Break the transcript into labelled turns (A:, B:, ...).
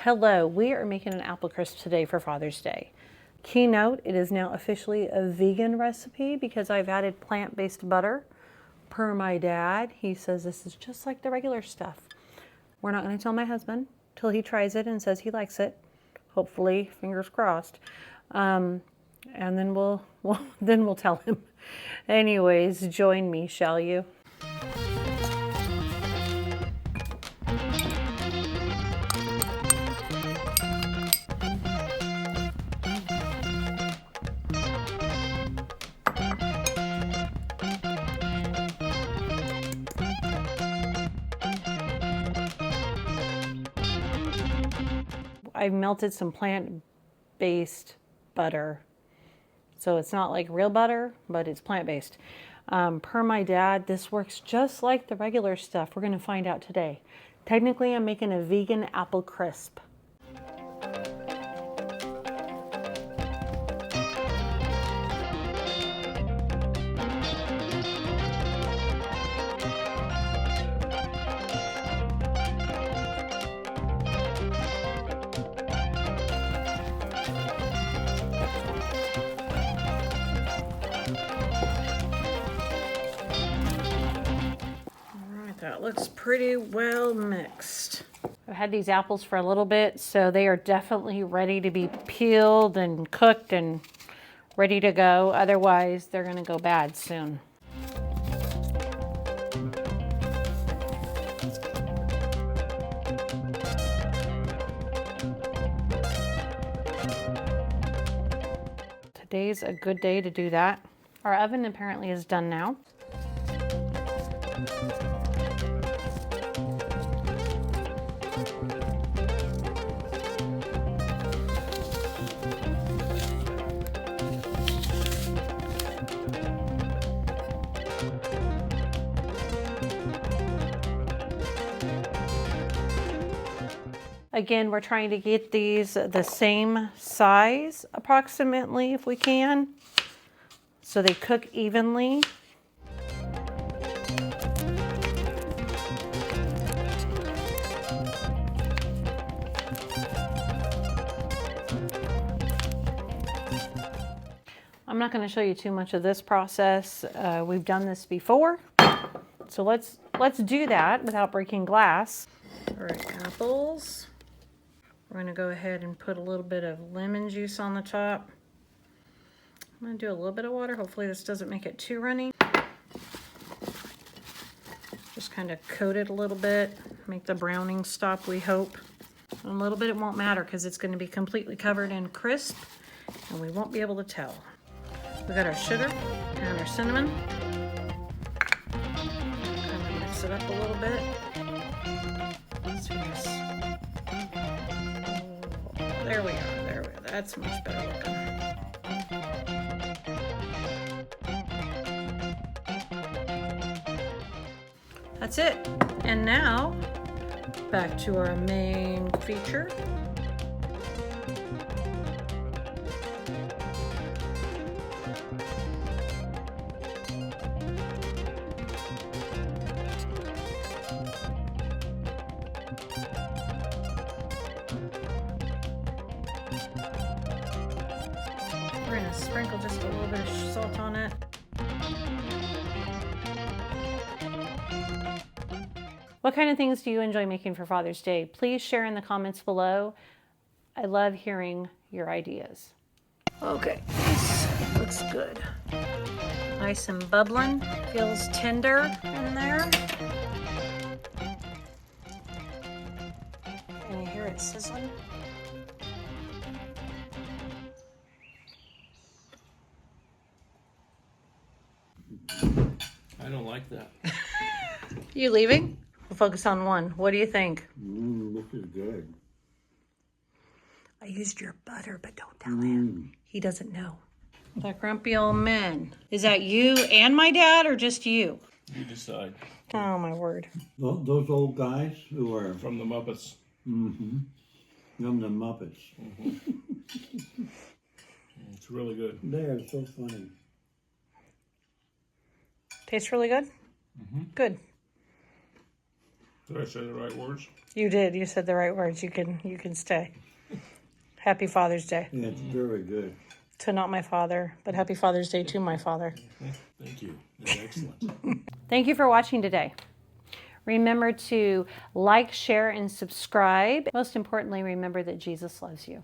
A: Hello, we are making an apple crisp today for Father's Day. Keynote, it is now officially a vegan recipe because I've added plant-based butter. Per my dad, he says this is just like the regular stuff. We're not going to tell my husband till he tries it and says he likes it. Hopefully, fingers crossed. And then we'll tell him. Anyways, join me, shall you? I've melted some plant-based butter. So it's not like real butter, but it's plant-based. Per my dad, this works just like the regular stuff. We're going to find out today. Technically, I'm making a vegan apple crisp. That looks pretty well mixed. I've had these apples for a little bit, so they are definitely ready to be peeled and cooked and ready to go. Otherwise, they're going to go bad soon. Today's a good day to do that. Our oven apparently is done now. Again, we're trying to get these the same size approximately if we can, so they cook evenly. I'm not going to show you too much of this process. We've done this before, so let's do that without breaking glass. All right, apples. We're going to go ahead and put a little bit of lemon juice on the top. I'm going to do a little bit of water. Hopefully this doesn't make it too runny. Just kind of coat it a little bit. Make the browning stop, we hope. And a little bit it won't matter because it's going to be completely covered in crisp and we won't be able to tell. We got our sugar and our cinnamon. Kind of mix it up a little bit. There we are, that's much better looking. That's it. And now, back to our main feature. We're going to sprinkle just a little bit of salt on it. What kind of things do you enjoy making for Father's Day? Please share in the comments below. I love hearing your ideas. Okay, this looks good. Nice and bubbling. Feels tender in there. Can you hear it sizzling?
B: I don't like that.
A: You leaving? We'll focus on one. What do you think?
B: This is good.
A: I used your butter, but don't tell him. He doesn't know. That grumpy old man. Is that you and my dad or just you?
B: You decide.
A: Oh, my word.
C: Those old guys who are
B: From the Muppets.
C: from the Muppets.
B: It's really good.
C: They are so funny.
A: Tastes really good? Good.
B: Did I say the right words?
A: You did. You said the right words. You can stay. Happy Father's Day.
C: Yeah, it's very good.
A: To not my father, but happy Father's Day to my father.
B: Thank you. That's excellent.
A: Thank you for watching today. Remember to like, share, and subscribe. Most importantly, remember that Jesus loves you.